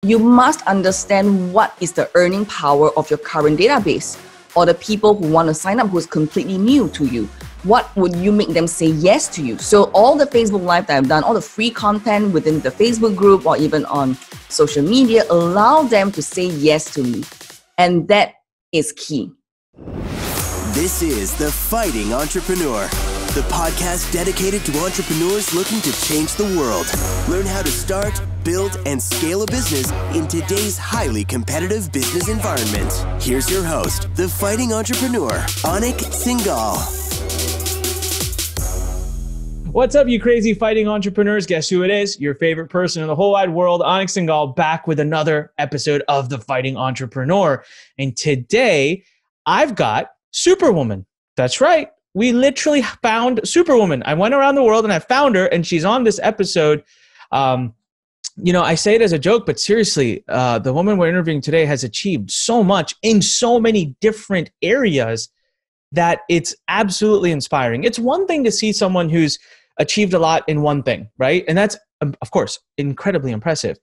You must understand what is the earning power of your current database or the people who want to sign up who is completely new to you. What would you make them say yes to you? So all the Facebook Live that I've done, all the free content within the Facebook group or even on social media, allow them to say yes to me. And that is key. This is The Fighting Entrepreneur, the podcast dedicated to entrepreneurs looking to change the world. Learn how to start, build, and scale a business in today's highly competitive business environment. Here's your host, The Fighting Entrepreneur, Anik Singal. What's up, you crazy fighting entrepreneurs? Guess who it is? Your favorite person in the whole wide world, Anik Singal, back with another episode of The Fighting Entrepreneur. And today, I've got Superwoman. That's right. We literally found Superwoman. I went around the world and I found her, and she's on this episode. I say it as a joke, but seriously, the woman we're interviewing today has achieved so much in so many different areas that it's absolutely inspiring. It's one thing to see someone who's achieved a lot in one thing, right? And that's, of course, incredibly impressive.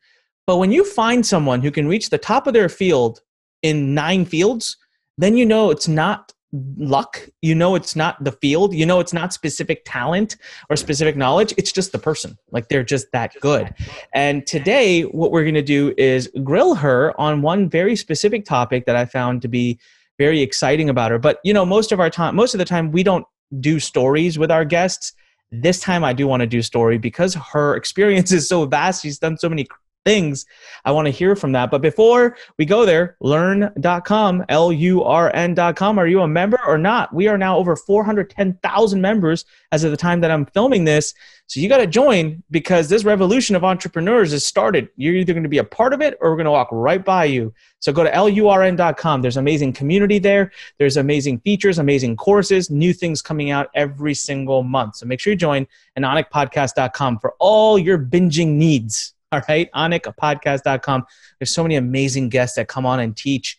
But when you find someone who can reach the top of their field in 9 fields, then you know it's not luck. You know it's not the field. You know it's not specific talent or specific knowledge. It's just the person. Like, they're just that good. And today, what we're going to do is grill her on one very specific topic that I found to be very exciting about her. But, most of the time, we don't do stories with our guests. This time I do want to do story because her experience is so vast. She's done so many things. I want to hear from that. But before we go there, Lurn.com, Lurn.com. Are you a member or not? We are now over 410,000 members as of the time that I'm filming this. So you got to join, because this revolution of entrepreneurs has started. You're either going to be a part of it or we're going to walk right by you. So go to Lurn.com. There's amazing community there. There's amazing features, amazing courses, new things coming out every single month. So make sure you join, and AnikPodcast.com for all your binging needs. All right, AnikPodcast.com. There's so many amazing guests that come on and teach,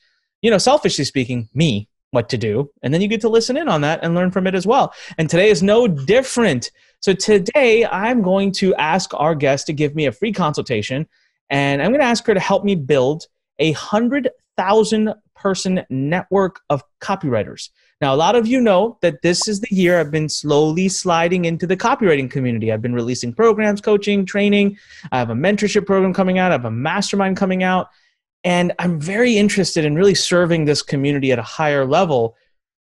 selfishly speaking, me what to do. And then you get to listen in on that and learn from it as well. And today is no different. So today I'm going to ask our guest to give me a free consultation. And I'm going to ask her to help me build a 100,000 person network of copywriters. Now, a lot of you know that this is the year I've been slowly sliding into the copywriting community. I've been releasing programs, coaching, training. I have a mentorship program coming out. I have a mastermind coming out. And I'm very interested in really serving this community at a higher level.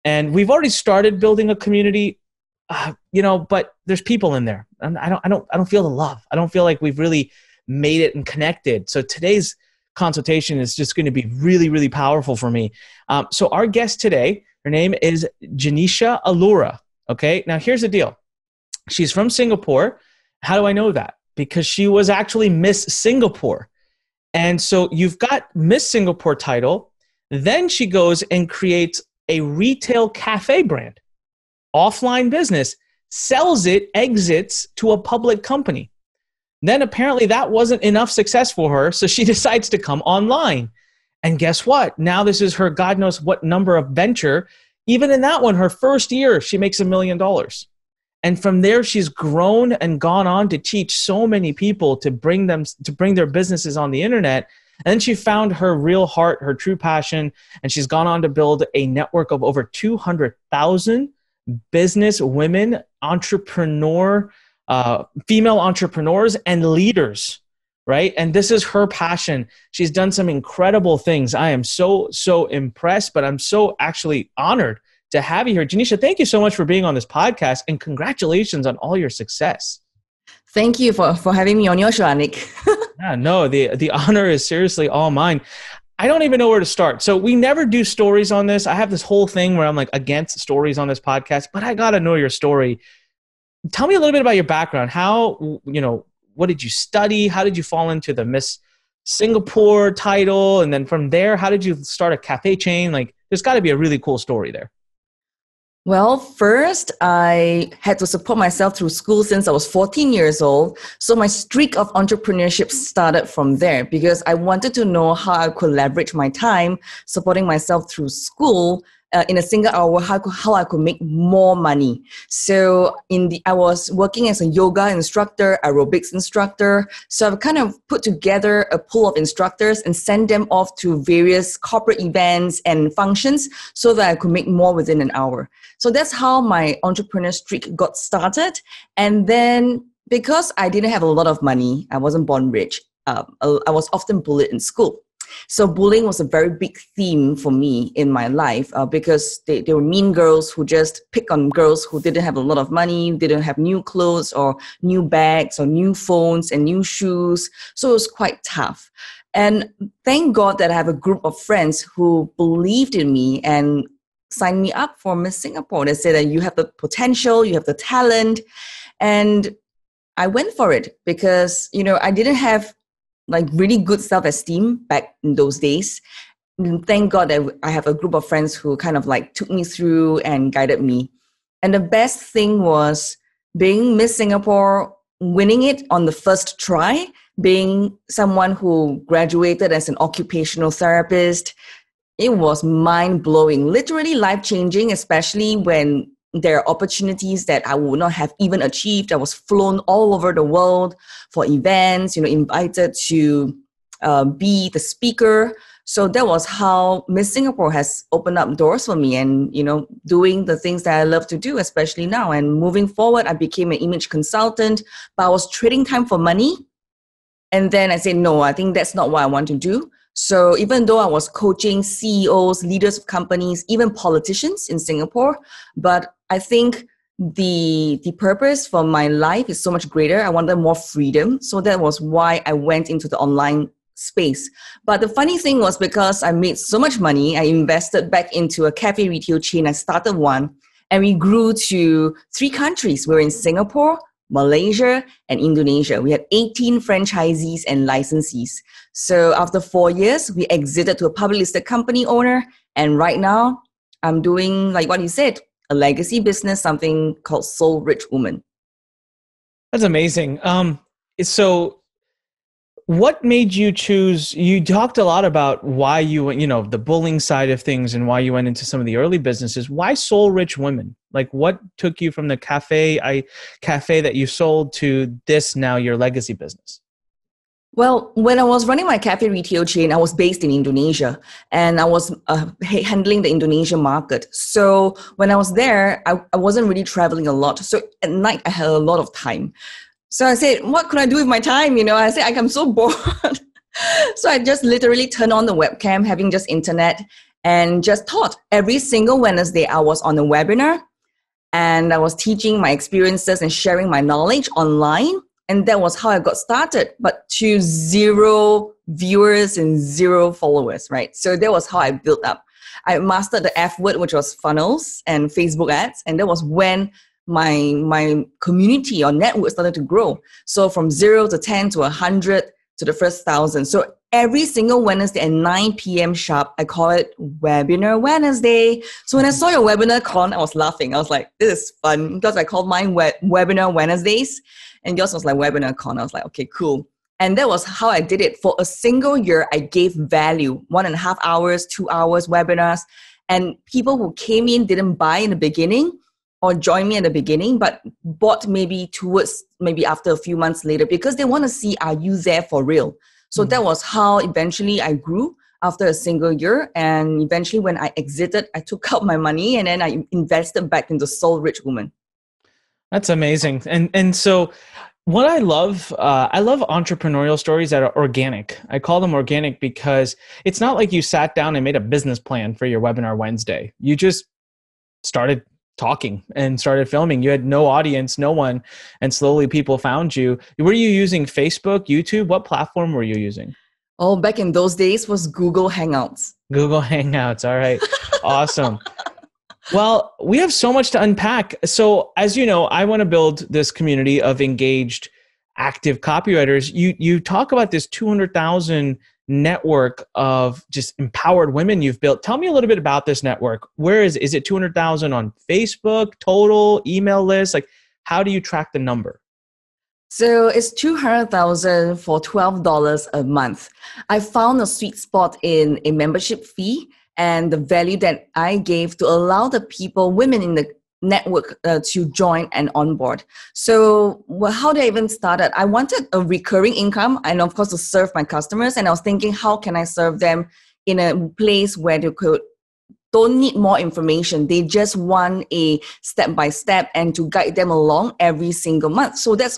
And we've already started building a community, but there's people in there. And I don't feel the love. I don't feel like we've really made it and connected. So today's consultation is just going to be really, really powerful for me. So our guest today, her name is Genecia Alluora. Okay, now here's the deal. She's from Singapore. How do I know that? Because she was actually Miss Singapore. And so you've got Miss Singapore title. Then she goes and creates a retail cafe brand, offline business, sells it, exits to a public company. Then apparently that wasn't enough success for her, so she decides to come online. And guess what? Now this is her God knows what number of venture. Even in that one, her first year, she makes $1 million. And from there, she's grown and gone on to teach so many people to bring their businesses on the internet. And then she found her real heart, her true passion, and she's gone on to build a network of over 200,000 business women, female entrepreneurs and leaders, right? And this is her passion. She's done some incredible things. I am so, so impressed, but I'm so actually honored to have you here. Genecia, thank you so much for being on this podcast, and congratulations on all your success. Thank you for having me on your show, Anik. Yeah, no, the honor is seriously all mine. I don't even know where to start. So we never do stories on this. I have this whole thing where I'm like against stories on this podcast, but I got to know your story. Tell me a little bit about your background. How, what did you study? How did you fall into the Miss Singapore title? And then from there, how did you start a cafe chain? Like, there's got to be a really cool story there. Well, first, I had to support myself through school since I was 14 years old. So my streak of entrepreneurship started from there because I wanted to know how I could leverage my time supporting myself through school in a single hour how I could make more money. So I was working as a yoga instructor, aerobics instructor. So I've kind of put together a pool of instructors and sent them off to various corporate events and functions so that I could make more within an hour. So that's how my entrepreneur streak got started. And then because I didn't have a lot of money, I wasn't born rich. I was often bullied in school. So bullying was a very big theme for me in my life because they were mean girls who just pick on girls who didn't have a lot of money, didn't have new clothes or new bags or new phones and new shoes. So it was quite tough. And thank God that I have a group of friends who believed in me and signed me up for Miss Singapore. They said that you have the potential, you have the talent. And I went for it because, I didn't have like really good self-esteem back in those days. And thank God that I have a group of friends who kind of like took me through and guided me. And the best thing was being Miss Singapore, winning it on the first try, being someone who graduated as an occupational therapist. It was mind-blowing, literally life-changing, especially when there are opportunities that I would not have even achieved. I was flown all over the world for events, invited to be the speaker. So that was how Miss Singapore has opened up doors for me and, doing the things that I love to do, especially now. And moving forward, I became an image consultant, but I was trading time for money. And then I said, no, I think that's not what I want to do. So even though I was coaching CEOs, leaders of companies, even politicians in Singapore, but I think the purpose for my life is so much greater. I wanted more freedom. So that was why I went into the online space. But the funny thing was because I made so much money, I invested back into a cafe retail chain. I started one and we grew to 3 countries. We're in Singapore, Malaysia, and Indonesia. We had 18 franchisees and licensees. So after 4 years, we exited to a public listed company owner. And right now, I'm doing, like what you said, a legacy business, something called Soul Rich Woman. That's amazing. So what made you choose? You talked a lot about why you went, the bullying side of things and why you went into some of the early businesses. Why Soul Rich Women? Like what took you from the cafe that you sold to this now your legacy business? Well, when I was running my cafe retail chain, I was based in Indonesia and I was handling the Indonesian market. So when I was there, I wasn't really traveling a lot. So at night, I had a lot of time. So I said, what could I do with my time? I said, I'm so bored. So I just literally turned on the webcam, having just internet, and just taught. Every single Wednesday, I was on a webinar and I was teaching my experiences and sharing my knowledge online. And that was how I got started, but to 0 viewers and 0 followers, right? So that was how I built up. I mastered the F word, which was funnels and Facebook ads. And that was when my community or network started to grow. So from 0 to 10 to 100 to the first 1,000. So every single Wednesday at 9 p.m. sharp, I call it Webinar Wednesday. So when I saw your webinar con, I was laughing. I was like, this is fun because I called mine Webinar Wednesdays. And yours was like Webinar Con. I was like, okay, cool. And that was how I did it. For a single year, I gave value, 1.5 hours, 2 hours webinars. And people who came in didn't buy in the beginning or join me at the beginning, but bought maybe after a few months later because they want to see, are you there for real? So that was how eventually I grew after a single year. And eventually when I exited, I took out my money and then I invested back into Soul Rich Woman. That's amazing. And so what I love entrepreneurial stories that are organic. I call them organic because it's not like you sat down and made a business plan for your Webinar Wednesday. You just started talking and started filming. You had no audience, no one, and slowly people found you. Were you using Facebook, YouTube? What platform were you using? Oh, back in those days was Google Hangouts. Google Hangouts. All right. Awesome. Well, we have so much to unpack. So as you know, I want to build this community of engaged, active copywriters. You talk about this 200,000 network of just empowered women you've built. Tell me a little bit about this network. Where is it 200,000 on Facebook, total, email list? Like, how do you track the number? So it's 200,000 for $12 a month. I found a sweet spot in a membership fee and the value that I gave to allow the people, women in the network to join and onboard. So how did I even started? I wanted a recurring income and of course to serve my customers. And I was thinking, how can I serve them in a place where they don't need more information. They just want a step-by-step and to guide them along every single month. So that's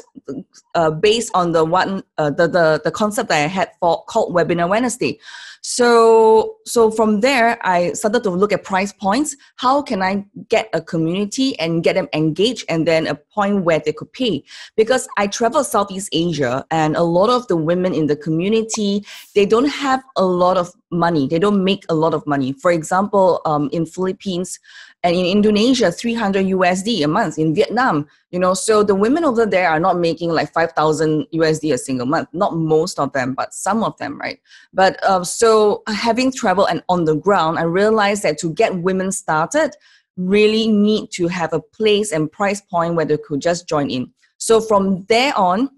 based on the concept that I had called Webinar Wednesday. So from there, I started to look at price points. How can I get a community and get them engaged and then a point where they could pay? Because I travel Southeast Asia and a lot of the women in the community, they don't have a lot of money. They don't make a lot of money. For example, in Philippines and in Indonesia, 300 USD a month. In Vietnam, so the women over there are not making like 5,000 USD a single month. Not most of them, but some of them, right? But so having traveled and on the ground, I realized that to get women started, really need to have a place and price point where they could just join in. So from there on,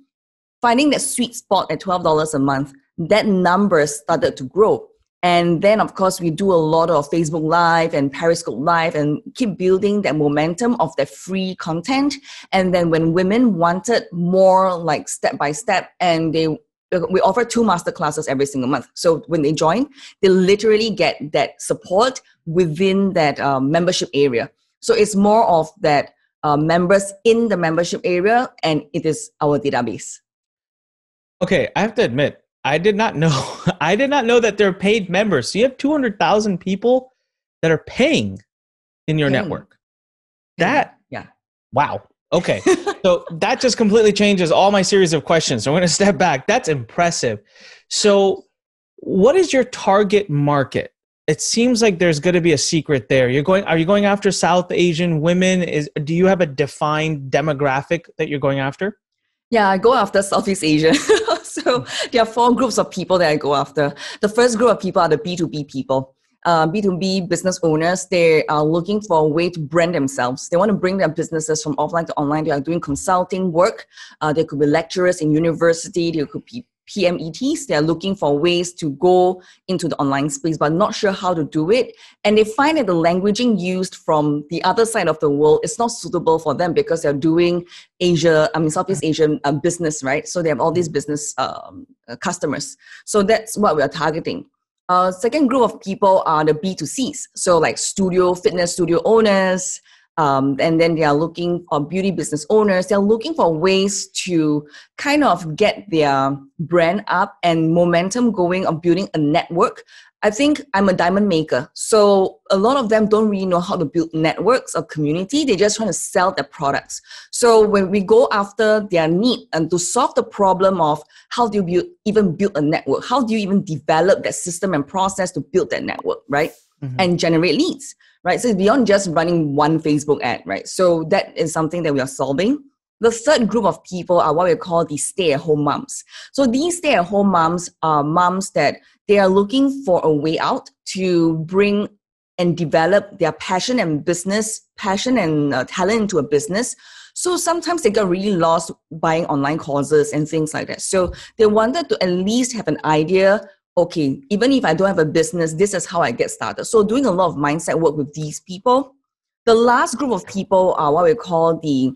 finding that sweet spot at $12 a month, that number started to grow. And then, of course, we do a lot of Facebook Live and Periscope Live and keep building that momentum of that free content. And then when women wanted more like step-by-step, and we offer 2 master classes every single month. So when they join, they literally get that support within that membership area. So it's more of that members in the membership area, and it is our database. Okay, I have to admit, I did not know that they're paid members. So you have 200,000 people that are paying in your network. Yeah. Wow. Okay. So that just completely changes all my series of questions. So I'm going to step back. That's impressive. So what is your target market? It seems like there's going to be a secret there. Are you going after South Asian women? Do you have a defined demographic that you're going after? Yeah, I go after Southeast Asia. So there are 4 groups of people that I go after. The first group of people are the B2B people. B2B business owners, they are looking for a way to brand themselves. They want to bring their businesses from offline to online. They are doing consulting work. They could be lecturers in university. They could be PMETs. They are looking for ways to go into the online space, but not sure how to do it. And they find that the languaging used from the other side of the world is not suitable for them because they're doing Southeast Asian business, right? So they have all these business customers. So that's what we are targeting. Second group of people are the B2Cs. So like fitness studio owners, and then they are looking for beauty business owners. They're looking for ways to kind of get their brand up and momentum going on building a network. I think I'm a diamond maker. So a lot of them don't really know how to build networks or community. They just want to sell their products. So when we go after their need and to solve the problem of how do you even build a network? How do you even develop that system and process to build that network, right? Mm-hmm. And generate leads, right? So it's beyond just running one Facebook ad, right? So that is something that we are solving. The third group of people are what we call the stay-at-home moms. So these stay-at-home moms are moms that they are looking for a way out to bring and develop their passion and talent into a business. So sometimes they got really lost buying online courses and things like that. So they wanted to at least have an idea, okay, even if I don't have a business, this is how I get started. So doing a lot of mindset work with these people. The last group of people are what we call the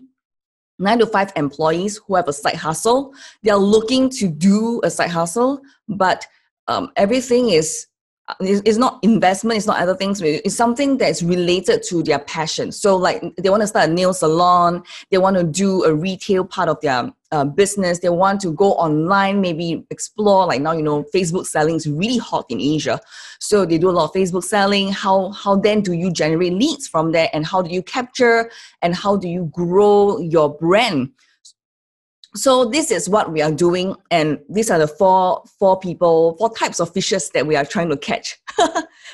9-to-5 employees who have a side hustle. They're looking to do a side hustle, but everything is not investment, it's not other things. It's something that's related to their passion. So like they want to start a nail salon, they want to do a retail part of their business, they want to go online, maybe explore, like now, Facebook selling is really hot in Asia. So they do a lot of Facebook selling. How then do you generate leads from there? And how do you capture and how do you grow your brand? So this is what we are doing, and these are the four types of fishes that we are trying to catch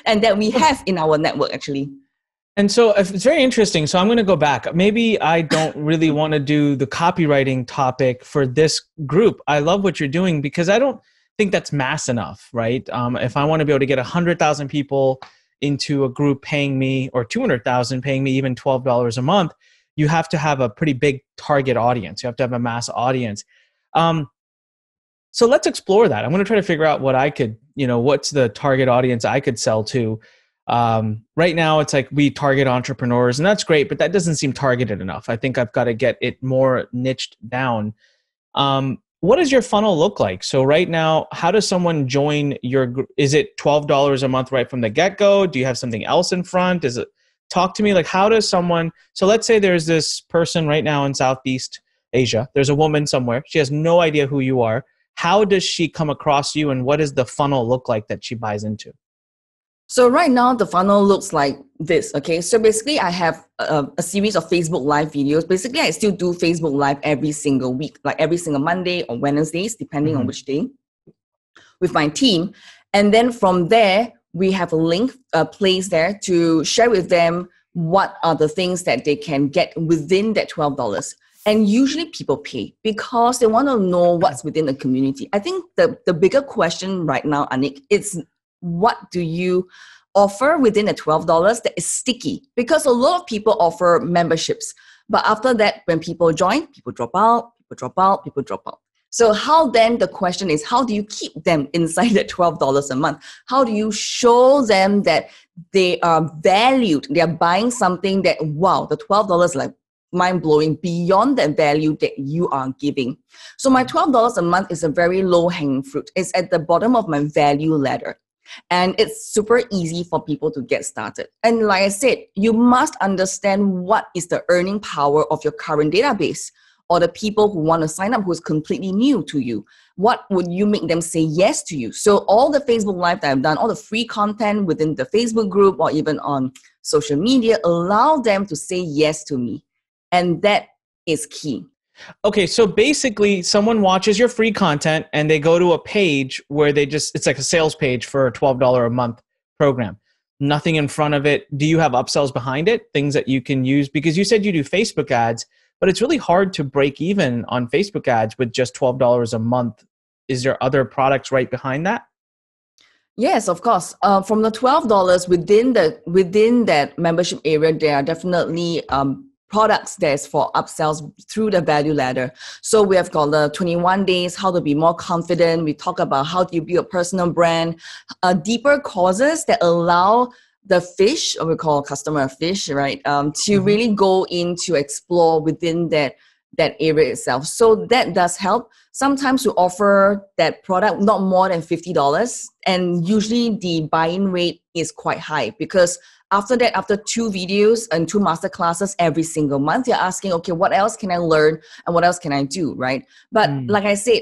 and that we have in our network actually. And so it's very interesting. So I'm going to go back. Maybe I don't really want to do the copywriting topic for this group. I love what you're doing because I don't think that's mass enough, right? If I want to be able to get 100,000 people into a group paying me, or 200,000 paying me even $12 a month, you have to have a pretty big target audience. You have to have a mass audience. So let's explore that. I'm going to try to figure out what I could, what's the target audience I could sell to. Right now, it's like we target entrepreneurs, and that's great, but that doesn't seem targeted enough. I think I've got to get it more niched down. What does your funnel look like? So right now, how does someone join is it $12 a month right from the get-go? Do you have something else in front? Talk to me, like how does someone, so let's say there's this person right now in Southeast Asia. There's a woman somewhere. She has no idea who you are. How does she come across you, and what does the funnel look like that she buys into? So right now, the funnel looks like this, okay? So basically, I have a series of Facebook Live videos. Basically, I still do Facebook Live every single week, like every single Monday or Wednesdays, depending on which day, with my team. And then from there, we have a link placed there to share with them what are the things that they can get within that $12. And usually people pay because they want to know what's within the community. I think the bigger question right now, Anik, is what do you offer within the $12 that is sticky? Because a lot of people offer memberships. But after that, when people join, people drop out, people drop out, people drop out. So how then, the question is, how do you keep them inside that $12 a month? How do you show them that they are valued? They are buying something that, wow, the $12 is like mind-blowing beyond the value that you are giving. So my $12 a month is a very low-hanging fruit. It's at the bottom of my value ladder. And it's super easy for people to get started. And like I said, you must understand what is the earning power of your current database, or the people who want to sign up who is completely new to you. What would you make them say yes to you? So all the Facebook Live that I've done, all the free content within the Facebook group or even on social media, allow them to say yes to me. And that is key. Okay, so basically someone watches your free content and they go to a page where it's like a sales page for a $12 a month program. Nothing in front of it. Do you have upsells behind it? Things that you can use? Because you said you do Facebook ads, but it's really hard to break even on Facebook ads with just $12 a month. Is there other products right behind that? Yes, of course. From the $12 within that membership area, there are definitely products that's for upsells through the value ladder. So we have got the 21 days, how to be more confident. We talk about how do you build a personal brand, deeper courses that allow the fish, or we call customer fish, right? To really go in to explore within that area itself. So that does help. Sometimes we offer that product not more than $50, and usually the buy-in rate is quite high, because after that, after 2 videos and 2 master classes every single month, you're asking, okay, what else can I learn and what else can I do, right? But like I said,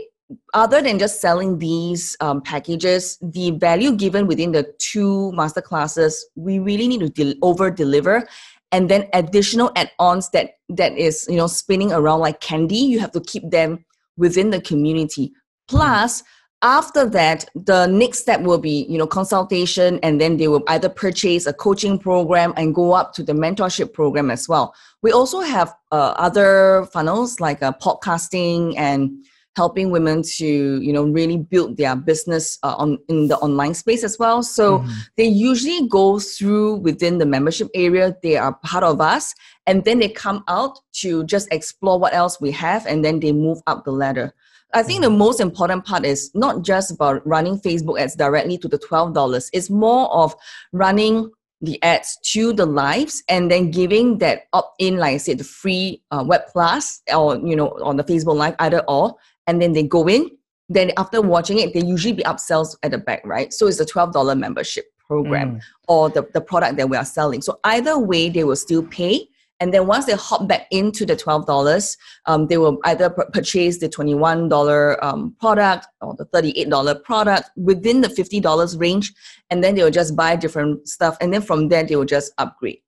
other than just selling these packages, the value given within the 2 master classes, we really need to over-deliver. And then additional add-ons that is, spinning around like candy, you have to keep them within the community. Plus, after that, the next step will be, consultation, and then they will either purchase a coaching program and go up to the mentorship program as well. We also have other funnels like podcasting and helping women to, really build their business in the online space as well. So they usually go through within the membership area. They are part of us, and then they come out to just explore what else we have, and then they move up the ladder. I think the most important part is not just about running Facebook ads directly to the $12. It's more of running the ads to the lives and then giving that opt-in, like I said, the free web class or, on the Facebook Live, either or. And then they go in. Then after watching it, they usually be upsells at the back, right? So it's a $12 membership program or the product that we are selling. So either way, they will still pay. And then once they hop back into the $12, they will either purchase the $21 product or the $38 product within the $50 range. And then they will just buy different stuff. And then from there, they will just upgrade.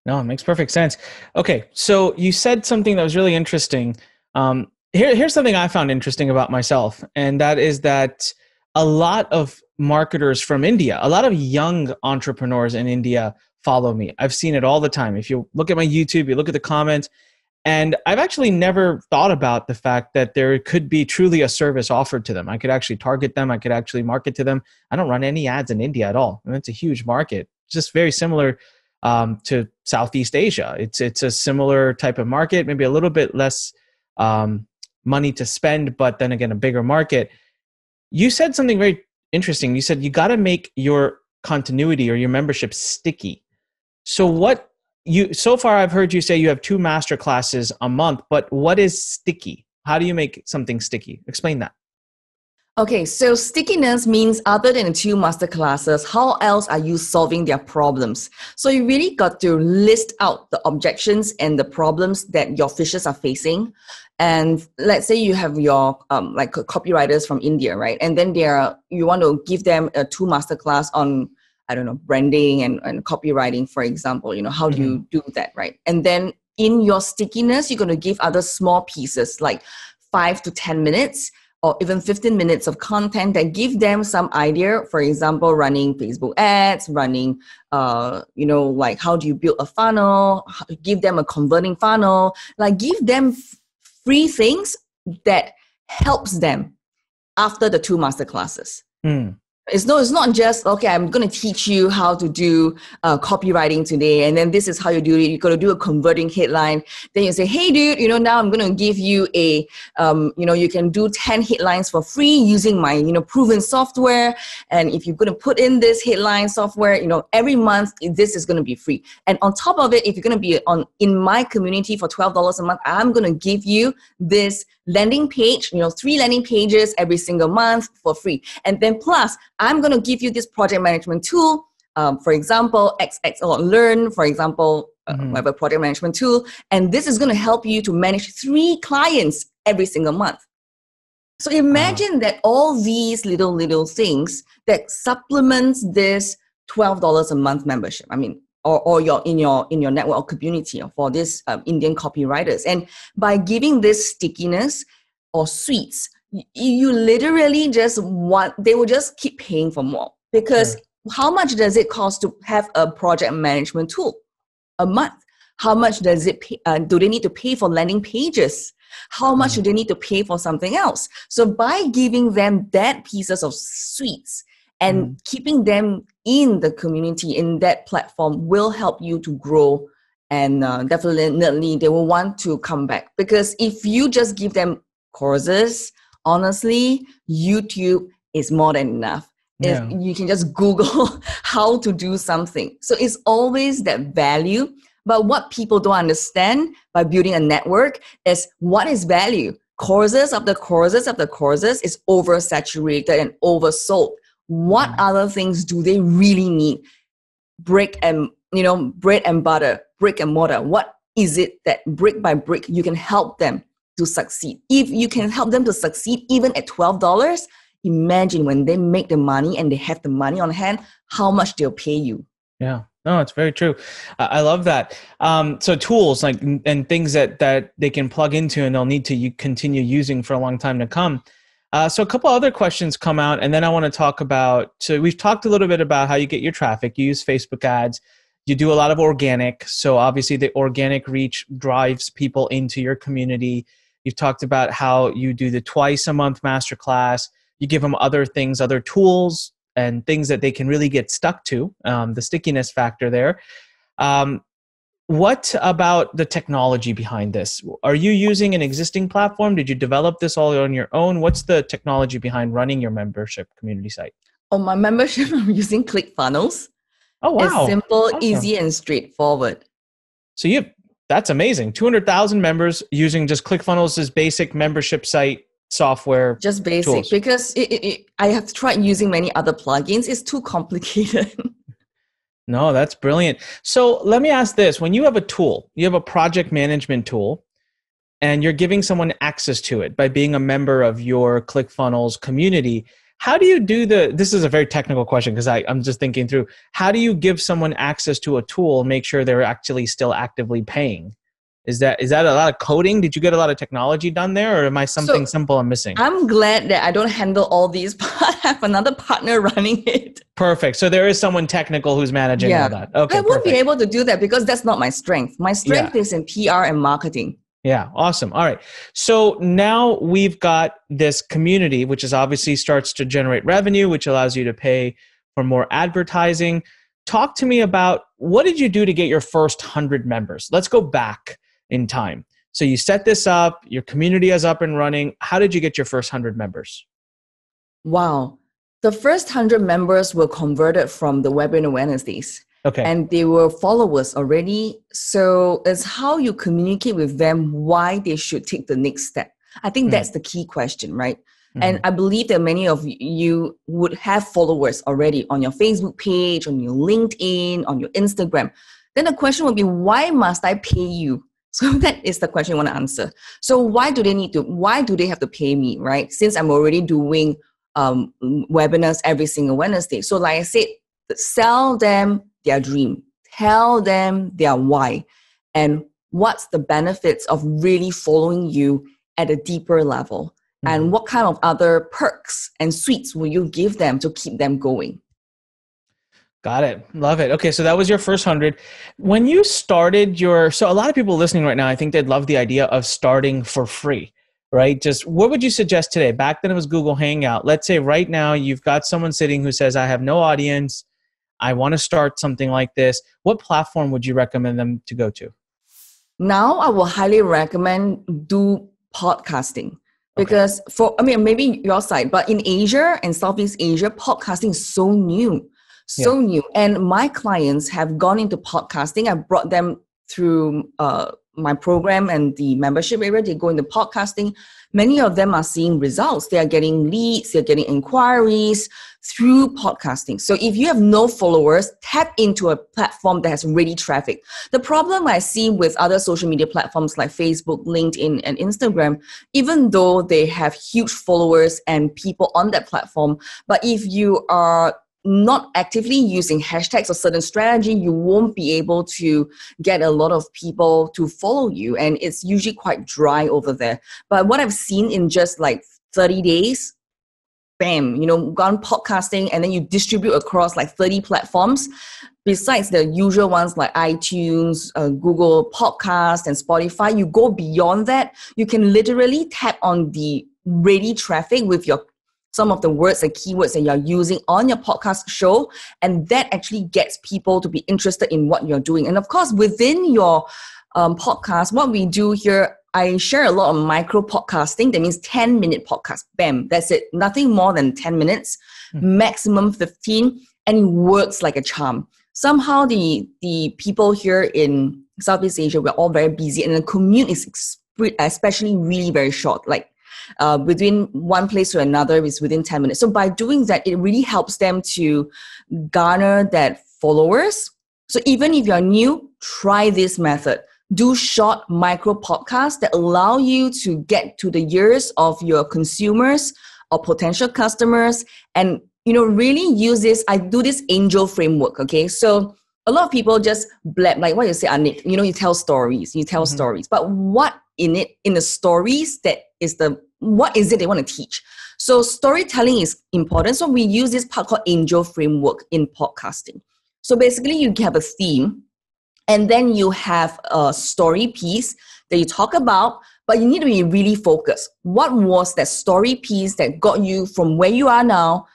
No, it makes perfect sense. Okay, so you said something that was really interesting. Here's something I found interesting about myself. And that is that a lot of marketers from India, a lot of young entrepreneurs in India follow me. I've seen it all the time. If you look at my YouTube, you look at the comments, and I've actually never thought about the fact that there could be truly a service offered to them. I could actually target them. I could actually market to them. I don't run any ads in India at all. And it's a huge market, just very similar to Southeast Asia. It's a similar type of market, maybe a little bit less money to spend, but then again, a bigger market. You said something very interesting. You said you got to make your continuity or your membership sticky. So so far I've heard you say you have 2 master classes a month, but what is sticky? How do you make something sticky? Explain that. Okay, so stickiness means other than the 2 master classes, how else are you solving their problems? So you really got to list out the objections and the problems that your fishers are facing. And let's say you have your like copywriters from India, right? And then you want to give them a 2 master class on, I don't know, branding and copywriting, for example. How do you do that, right? And then in your stickiness, you're going to give other small pieces like 5 to 10 minutes or even 15 minutes of content that give them some idea. For example, running Facebook ads, running, like how do you build a funnel, give them a converting funnel, like give them free things that helps them after the 2 master classes. It's not just, okay, I'm going to teach you how to do copywriting today, and then this is how you do it. You're going to do a converting headline. Then you say, hey, dude, now I'm going to give you a, you can do 10 headlines for free using my, proven software. And if you're going to put in this headline software, every month, this is going to be free. And on top of it, if you're going to be in my community for $12 a month, I'm going to give you this landing page, 3 landing pages every single month for free. And then plus, I'm going to give you this project management tool, for example, or Lurn, for example, whatever project management tool. And this is going to help you to manage 3 clients every single month. So imagine that all these little things that supplements this $12 a month membership. I mean, or in your network or community for this Indian copywriters. And by giving this stickiness or sweets, you literally they will just keep paying for more. Because how much does it cost to have a project management tool a month? How much does it pay, do they need to pay for landing pages? How much do they need to pay for something else? So by giving them that pieces of sweets and keeping them in the community, in that platform, will help you to grow. And definitely they will want to come back. Because if you just give them courses, honestly, YouTube is more than enough. Yeah. You can just Google how to do something. So it's always that value. But what people don't understand by building a network is what is value. Courses after courses after courses is oversaturated and oversold. What other things do they really need? Bread and butter, brick and mortar. What is it that brick by brick you can help them to succeed? If you can help them to succeed even at $12, imagine when they make the money and they have the money on hand, how much they'll pay you. Yeah. No, it's very true. I love that. So tools and things that they can plug into and they'll need to continue using for a long time to come. So a couple other questions come out, and then I want to talk about, so we've talked a little bit about how you get your traffic. You use Facebook ads. You do a lot of organic. So obviously the organic reach drives people into your community. You've talked about how you do the twice a month masterclass. You give them other things, other tools and things that they can really get stuck to, the stickiness factor there. What about the technology behind this? Are you using an existing platform? Did you develop this all on your own? What's the technology behind running your membership community site? On my membership, I'm using ClickFunnels. Oh, wow. It's simple, easy, and straightforward. So that's amazing. 200,000 members using just ClickFunnels as basic membership site software. Just basic, tools. Because I have tried using many other plugins. It's too complicated. No, that's brilliant. So let me ask this. When you have a tool, you have a project management tool, and you're giving someone access to it by being a member of your ClickFunnels community, how do you do this is a very technical question because I'm just thinking through, how do you give someone access to a tool and make sure they're actually still actively paying? Is that a lot of coding? Did you get a lot of technology done there, or am I something simple I'm missing? I'm glad that I don't handle all these, but I have another partner running it. Perfect. So there is someone technical who's managing all that. Okay, I won't be able to do that because that's not my strength. My strength is in PR and marketing. Yeah, awesome. All right. So now we've got this community, which is obviously starts to generate revenue, which allows you to pay for more advertising. Talk to me about, what did you do to get your first 100 members? Let's go back in time. So you set this up, your community is up and running. How did you get your first 100 members? Wow. The first 100 members were converted from the Webinar Wednesdays. Okay. And they were followers already. So it's how you communicate with them why they should take the next step. I think that's the key question, right? And I believe that many of you would have followers already on your Facebook page, on your LinkedIn, on your Instagram. Then the question would be, why must I pay you? So that is the question you want to answer. So why do they have to pay me, right? Since I'm already doing webinars every single Wednesday. So like I said, sell them their dream, tell them their why, and what's the benefits of really following you at a deeper level. And what kind of other perks and sweets will you give them to keep them going? Got it. Love it. Okay. So that was your first 100. When you started so a lot of people listening right now, I think they'd love the idea of starting for free, right? Just what would you suggest today? Back then it was Google Hangout. Let's say right now you've got someone sitting who says, I have no audience. I want to start something like this. What platform would you recommend them to go to? Now I will highly recommend do podcasting. Because maybe your side, but in Asia and Southeast Asia, podcasting is so new. New. And my clients have gone into podcasting. I brought them through my program and the membership area. They go into podcasting. Many of them are seeing results. They are getting leads. They're getting inquiries through podcasting. So if you have no followers, tap into a platform that has ready traffic. The problem I see with other social media platforms like Facebook, LinkedIn, and Instagram, even though they have huge followers and people on that platform, but if you are not actively using hashtags or certain strategy, you won't be able to get a lot of people to follow you. And it's usually quite dry over there. But what I've seen in just like 30 days, bam, gone podcasting, and then you distribute across like 30 platforms. Besides the usual ones like iTunes, Google Podcast, and Spotify, you go beyond that. You can literally tap on the ready traffic with some of the words and keywords that you're using on your podcast show. And that actually gets people to be interested in what you're doing. And of course, within your podcast, what we do here, I share a lot of micro podcasting. That means 10-minute podcast. Bam, that's it. Nothing more than 10 minutes, maximum 15, and it works like a charm. Somehow the people here in Southeast Asia, we're all very busy, and the commute is especially really very short. Like between one place to another is within 10 minutes. So by doing that, it really helps them to garner that followers. So even if you're new, try this method. Do short micro podcasts that allow you to get to the ears of your consumers or potential customers, and really use this. I do this angel framework. Okay, so a lot of people just blab, like what you say, Anik. You tell stories. Stories, but what in the stories what is it they want to teach? So storytelling is important. So we use this part called angel framework in podcasting. So basically, you have a theme, and then you have a story piece that you talk about, but you need to be really focused. What was that story piece that got you from where you are now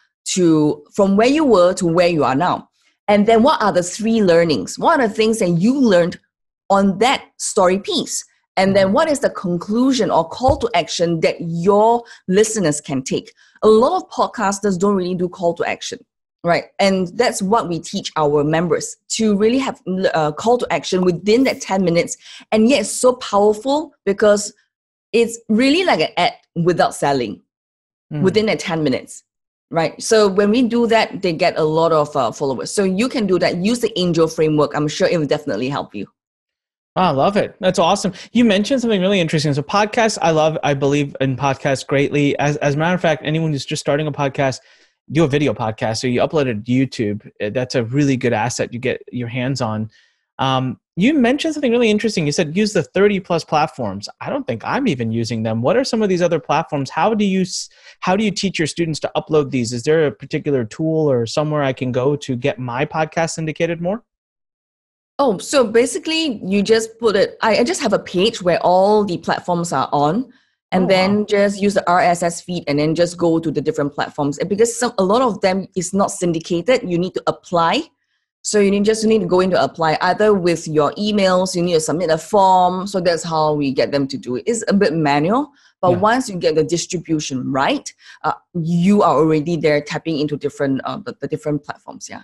from where you were to where you are now? And then what are the 3 learnings? What are the things that you learned on that story piece? And then what is the conclusion or call to action that your listeners can take? A lot of podcasters don't really do call to action, right? And that's what we teach our members, to really have a call to action within that 10 minutes. And yet it's so powerful because it's really like an ad without selling within that 10 minutes. Right. So when we do that, they get a lot of followers. So you can do that. Use the angel framework. I'm sure it will definitely help you. I love it. That's awesome. You mentioned something really interesting. So podcasts, I believe in podcasts greatly. As a matter of fact, anyone who's just starting a podcast, do a video podcast. So you upload it to YouTube. That's a really good asset you get your hands on. You mentioned something really interesting. You said use the 30 plus platforms. I don't think I'm even using them. What are some of these other platforms? How do you teach your students to upload these? Is there a particular tool or somewhere I can go to get my podcast syndicated more? Oh, so basically you just put it, I just have a page where all the platforms are on, and then just use the RSS feed and then just go to the different platforms. And because a lot of them is not syndicated, you need to apply. So you need to go into apply either with your emails, you need to submit a form. So that's how we get them to do it. It's a bit manual, But Yeah. once you get the distribution right, you are already there tapping into different the different platforms. Yeah.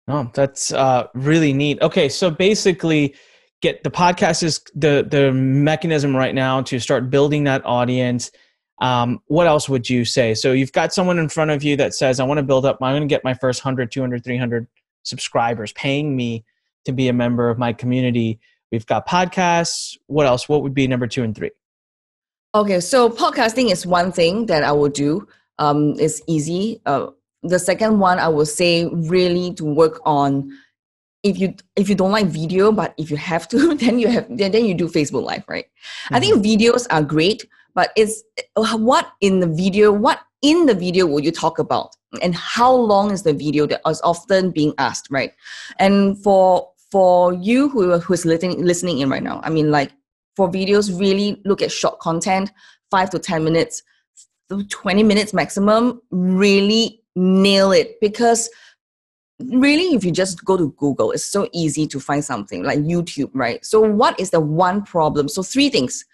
Oh, that's really neat. Okay, so basically, get the podcast is the mechanism right now to start building that audience. What else would you say? So you've got someone in front of you that says, I want to build up, I'm going to get my first 100, 200, 300 subscribers paying me to be a member of my community. We've got podcasts. What else? What would be number 2 and 3? Okay, so podcasting is one thing that I will do. It's easy. The second one, I would say really to work on, if you don't like video, but if you have to, then you do Facebook Live, right? Mm-hmm. I think videos are great, but it's what in the video will you talk about, and how long is the video, that is often being asked, right? And for you who's listening in right now, I mean, like, for videos, really look at short content, 5 to 10 minutes, 20 minutes maximum. Really nail it, because really, if you just go to Google, it's so easy to find something, like YouTube, right? So what is the one problem? So 3 things.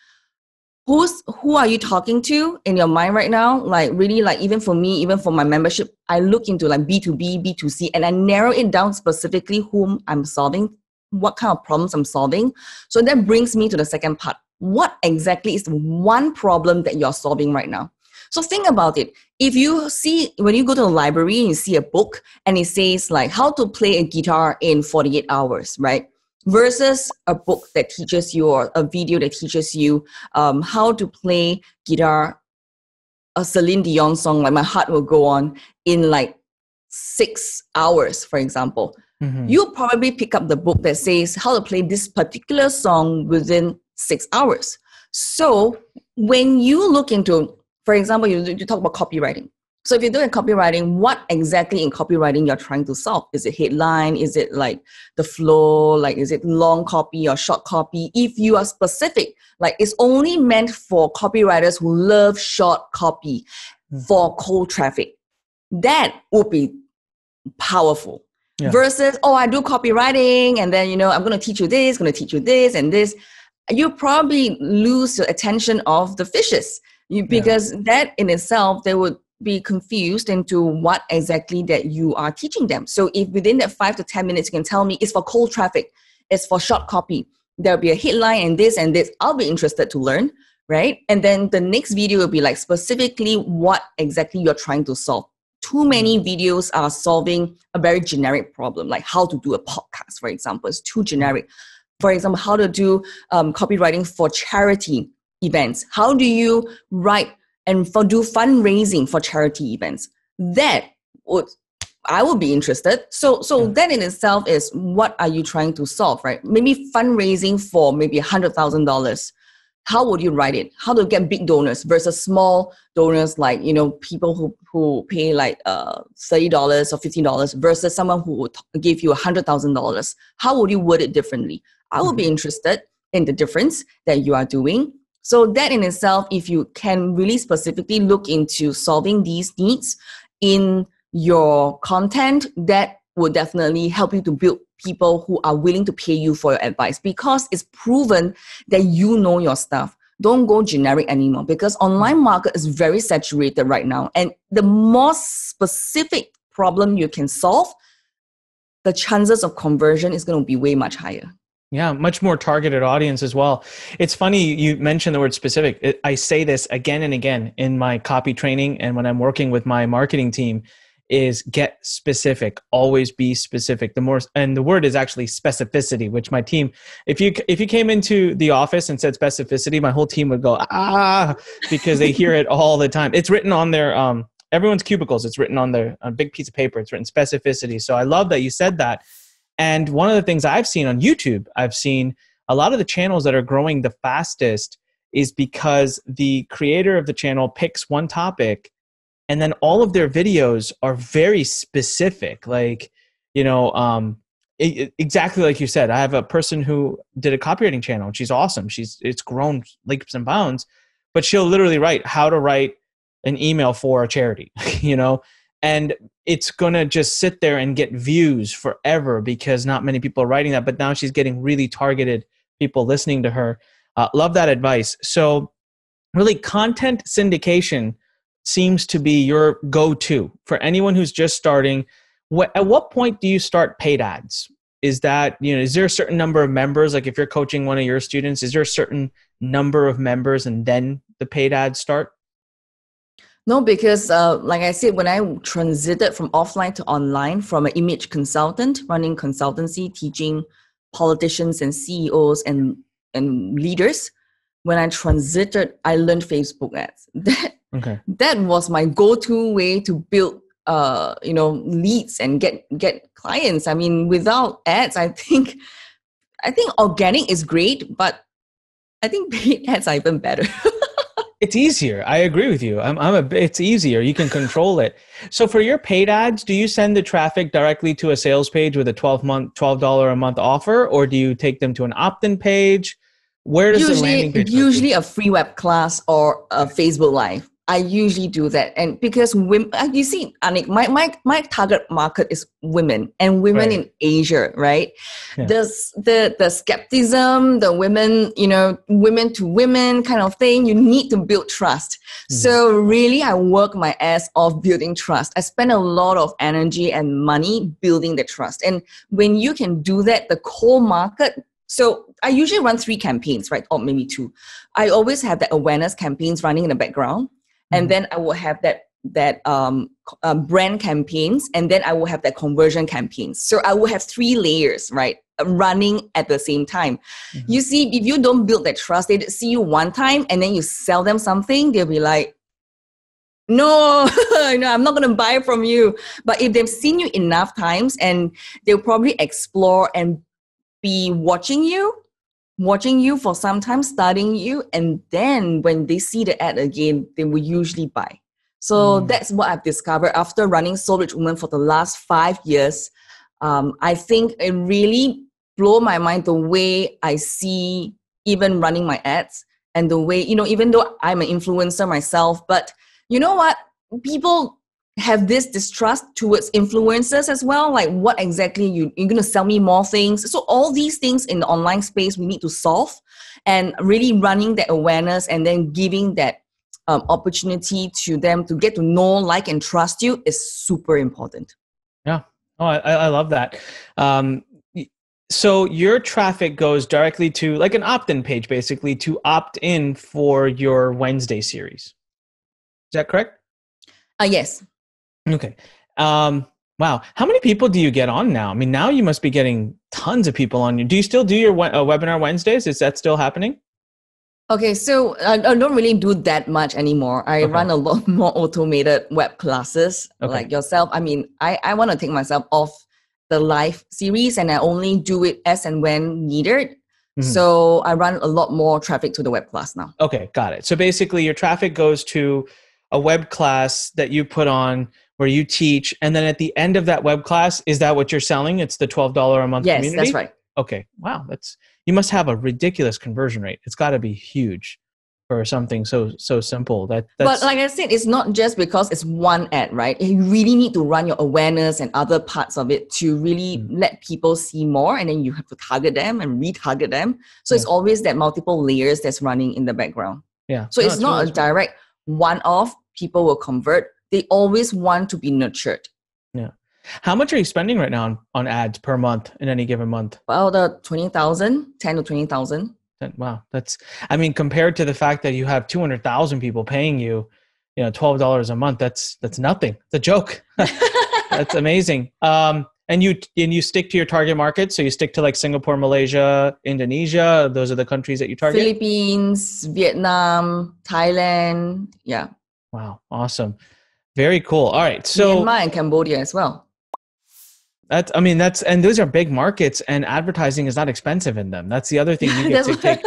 Who are you talking to in your mind right now? Like, really, like, even for me, even for my membership, I look into like B2B, B2C, and I narrow it down specifically whom I'm solving, what kind of problems I'm solving. So that brings me to the second part. What exactly is the one problem that you're solving right now? So think about it. If you see, when you go to the library and you see a book and it says like how to play a guitar in 48 hours, right? Versus a book that teaches you, or a video that teaches you how to play guitar, a Celine Dion song like My Heart Will Go On, in like 6 hours, for example. Mm-hmm. You'll probably pick up the book that says how to play this particular song within 6 hours. So when you look into, for example, you talk about copywriting. So if you're doing copywriting, what exactly in copywriting you're trying to solve? Is it headline? Is it like the flow? Like, is it long copy or short copy? If you are specific, like, it's only meant for copywriters who love short copy for cold traffic, that would be powerful. Yeah. Versus, I do copywriting, and then, I'm going to teach you this, and this. You probably lose the attention of the fishes. Because that in itself, they would be confused into what exactly that you are teaching them. So if within that 5 to 10 minutes, you can tell me it's for cold traffic, it's for short copy, there'll be a headline and this, I'll be interested to learn, right? And then the next video will be like specifically what exactly you're trying to solve. Too many videos are solving a very generic problem, like how to do a podcast, for example. It's too generic. For example, how to do copywriting for charity events. How do you write and do fundraising for charity events? I would be interested. So that in itself is, what are you trying to solve, right? Maybe fundraising for maybe $100,000. How would you write it? How to get big donors versus small donors, like, people who pay like $30 or $50 versus someone who would give you $100,000. How would you word it differently? I would be interested in the difference that you are doing. So that in itself, if you can really specifically look into solving these needs in your content, that would definitely help you to build people who are willing to pay you for your advice, because it's proven that you know your stuff. Don't go generic anymore, because online market is very saturated right now. And the more specific problem you can solve, the chances of conversion is going to be way much higher. Yeah, much more targeted audience as well. It's funny you mentioned the word specific. I say this again and again in my copy training, and when I'm working with my marketing team, is get specific. Always be specific. And the word is actually specificity, which my team, if you came into the office and said specificity, my whole team would go, because they hear it all the time. It's written on their everyone's cubicles. It's written on a big piece of paper. It's written specificity. So I love that you said that. And one of the things I've seen on YouTube, I've seen a lot of the channels that are growing the fastest is because the creator of the channel picks one topic, and then all of their videos are very specific. Like, exactly like you said. I have a person who did a copywriting channel, and she's awesome. It's grown leaps and bounds, but she'll literally write how to write an email for a charity, and it's going to just sit there and get views forever because not many people are writing that. But now she's getting really targeted people listening to her. Love that advice. So really content syndication seems to be your go-to for anyone who's just starting. At what point do you start paid ads? Is that, is there a certain number of members? Like if you're coaching one of your students, is there a certain number of members and then the paid ads start? No, because like I said, when I transited from offline to online, from an image consultant running consultancy, teaching politicians and CEOs and leaders, when I transited, I learned Facebook ads. That was my go-to way to build leads and get clients. I mean, without ads, I think organic is great, but I think paid ads are even better. It's easier. I agree with you. It's easier. You can control it. So for your paid ads, do you send the traffic directly to a sales page with a $12 a month offer, or do you take them to an opt-in page? Where does the landing page go? Usually a free web class or a Facebook Live. I usually do that. And because women, you see, Anik, my target market is women and women in Asia, right? Yeah. The skepticism, the women, women to women kind of thing, you need to build trust. Mm-hmm. So really, I work my ass off building trust. I spend a lot of energy and money building the trust. And when you can do that, the core market, so I usually run 3 campaigns, right? Or maybe 2. I always have the awareness campaigns running in the background. And then I will have that brand campaigns, and then I will have that conversion campaigns. So I will have 3 layers, right, running at the same time. Mm-hmm. You see, if you don't build that trust, they see you one time, and then you sell them something, they'll be like, no, I'm not going to buy from you. But if they've seen you enough times, and they'll probably explore and be watching you for some time, studying you, and then when they see the ad again, they will usually buy. So that's what I've discovered after running Soul Rich Woman for the last 5 years. I think it really blew my mind the way I see even running my ads, and the way, even though I'm an influencer myself, but you know what? People have this distrust towards influencers as well. Like, what exactly you're going to sell me more things? So all these things in the online space we need to solve, and really running that awareness and then giving that opportunity to them to get to know, like, and trust you is super important. Yeah. Oh, I love that. So your traffic goes directly to like an opt-in page, basically, to opt in for your Wednesday series. Is that correct? Yes. Okay. Wow. How many people do you get on now? I mean, now you must be getting tons of people on you. Do you still do your webinar Wednesdays? Is that still happening? Okay. So I don't really do that much anymore. I run a lot more automated web classes like yourself. I mean, I want to take myself off the live series, and I only do it as and when needed. Mm-hmm. So I run a lot more traffic to the web class now. Okay. Got it. So basically your traffic goes to a web class that you put on where you teach, and then at the end of that web class, is that what you're selling? It's the $12 a month community? Yes, that's right. Okay. Wow. You must have a ridiculous conversion rate. It's got to be huge for something so simple. But like I said, it's not just because it's one ad, right? You really need to run your awareness and other parts of it to really let people see more, and then you have to target them and retarget them. So it's always that multiple layers that's running in the background. Yeah. So it's not really a direct one-off. People will convert. They always want to be nurtured. Yeah. How much are you spending right now on ads per month in any given month? Well, the 10 to 20,000. Wow. Compared to the fact that you have 200,000 people paying you, $12 a month, that's nothing. It's a joke. That's amazing. And you stick to your target market. So you stick to like Singapore, Malaysia, Indonesia. Those are the countries that you target. Philippines, Vietnam, Thailand. Yeah. Wow. Awesome. Very cool. All right. So Myanmar and Cambodia as well. And those are big markets, and advertising is not expensive in them. That's the other thing you get to take.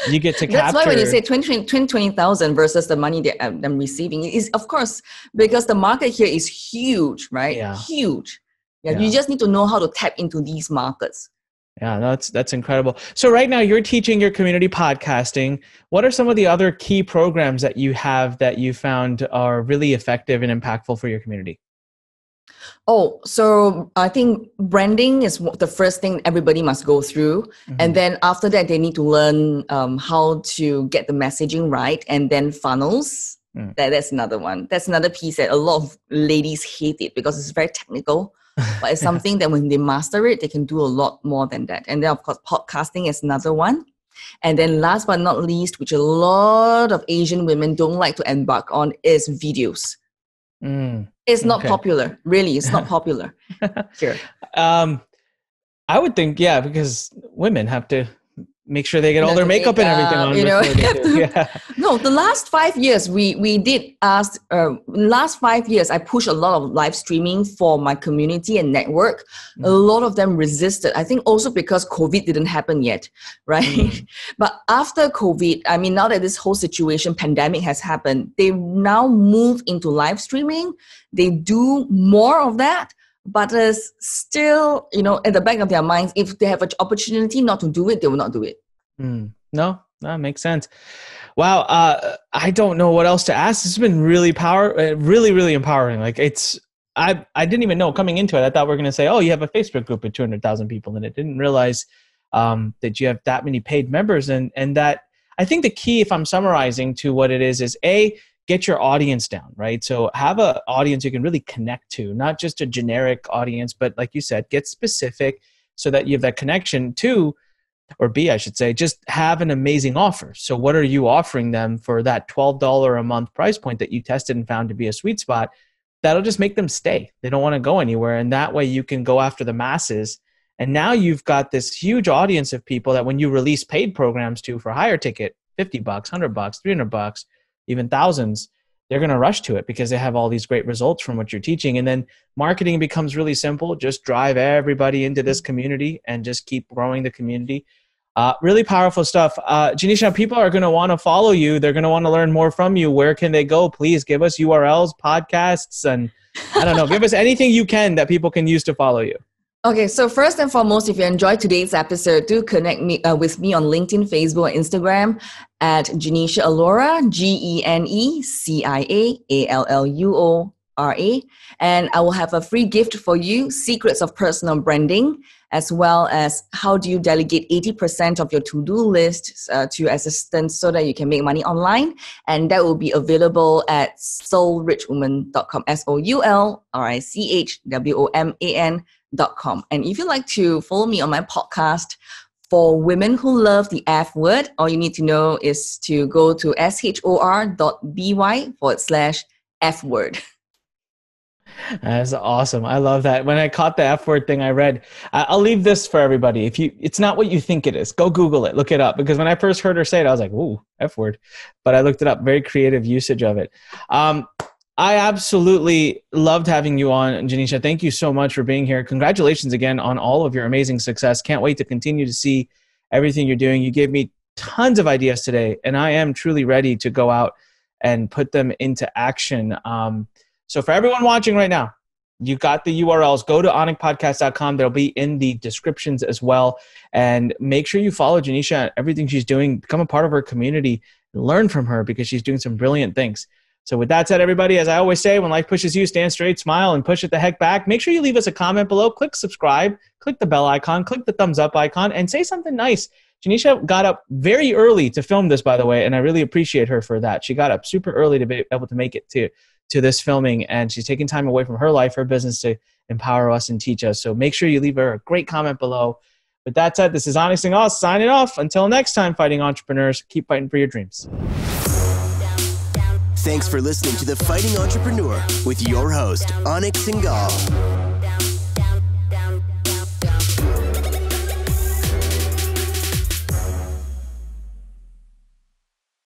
You get to capture. That's why when you say 20,000 versus the money that I'm receiving, is of course because the market here is huge, right? Yeah. Huge. Yeah. You just need to know how to tap into these markets. Yeah, that's incredible. So right now you're teaching your community podcasting. What are some of the other key programs that you have that you found are really effective and impactful for your community? Oh, so I think branding is the first thing everybody must go through. Mm-hmm. And then after that, they need to learn how to get the messaging right. And then funnels, that's another one. That's another piece that a lot of ladies hate it because it's very technical. But it's something that when they master it, they can do a lot more than that. And then, of course, podcasting is another one. And then last but not least, which a lot of Asian women don't like to embark on, is videos. It's not popular. Really, it's not popular. Sure. I would think, yeah, because women have to make sure they get all their makeup and everything on. No, the last 5 years, we did ask, last 5 years, I pushed a lot of live streaming for my community and network. A lot of them resisted. I think also because COVID didn't happen yet, right? But after COVID, I mean, now that this whole situation, pandemic has happened, they now move into live streaming. They do more of that. But it's still, at the back of their minds, if they have an opportunity not to do it, they will not do it. No, that makes sense. Wow. I don't know what else to ask. This has been really really empowering. Like I didn't even know coming into it. I thought we were going to say, oh, you have a Facebook group with 200,000 people in it. Didn't realize that you have that many paid members. And that I think the key, if I'm summarizing to what it is A, get your audience down, right? So have an audience you can really connect to, not just a generic audience, but like you said, get specific so that you have that connection. Two, or B, I should say, just have an amazing offer. So what are you offering them for that $12 a month price point that you tested and found to be a sweet spot? That'll just make them stay. They don't want to go anywhere. And that way you can go after the masses. And now you've got this huge audience of people that when you release paid programs to for higher ticket, $50, $100, $300, even thousands, they're going to rush to it because they have all these great results from what you're teaching. And then marketing becomes really simple. Just drive everybody into this community and just keep growing the community. Really powerful stuff. Genecia, people are going to want to follow you. They're going to want to learn more from you. Where can they go? Please give us URLs, podcasts, and I don't know, give us anything you can that people can use to follow you. Okay, so first and foremost, if you enjoyed today's episode, do connect with me on LinkedIn, Facebook, and Instagram at Genecia Alluora, GENECIAALLUORA. And I will have a free gift for you, Secrets of Personal Branding, as well as how do you delegate 80% of your to-do list to assistants so that you can make money online. And that will be available at soulrichwoman.com, SOULRICHWOMAN.com. And if you'd like to follow me on my podcast for women who love the F word, all you need to know is to go to shor.by/F word. That's awesome. I love that. When I caught the F word thing, I read, I'll leave this for everybody. It's not what you think it is. Go Google it, look it up. Because when I first heard her say it, I was like, ooh, F word. But I looked it up, very creative usage of it. I absolutely loved having you on, Genecia. Thank you so much for being here. Congratulations again on all of your amazing success. Can't wait to continue to see everything you're doing. You gave me tons of ideas today, and I am truly ready to go out and put them into action. So for everyone watching right now, you got the URLs. Go to anikpodcast.com. They'll be in the descriptions as well. And make sure you follow Genecia and everything she's doing. Become a part of her community. Learn from her because she's doing some brilliant things. So with that said, everybody, as I always say, when life pushes you, stand straight, smile, and push it the heck back. Make sure you leave us a comment below. Click subscribe. Click the bell icon. Click the thumbs up icon. And say something nice. Genecia got up very early to film this, by the way, and I really appreciate her for that. She got up super early to be able to make it to this filming, and she's taking time away from her life, her business, to empower us and teach us. So make sure you leave her a great comment below. With that said, this is Anik Singal signing off. Until next time, fighting entrepreneurs, keep fighting for your dreams. Thanks for listening to The Fighting Entrepreneur with your host, Anik Singal.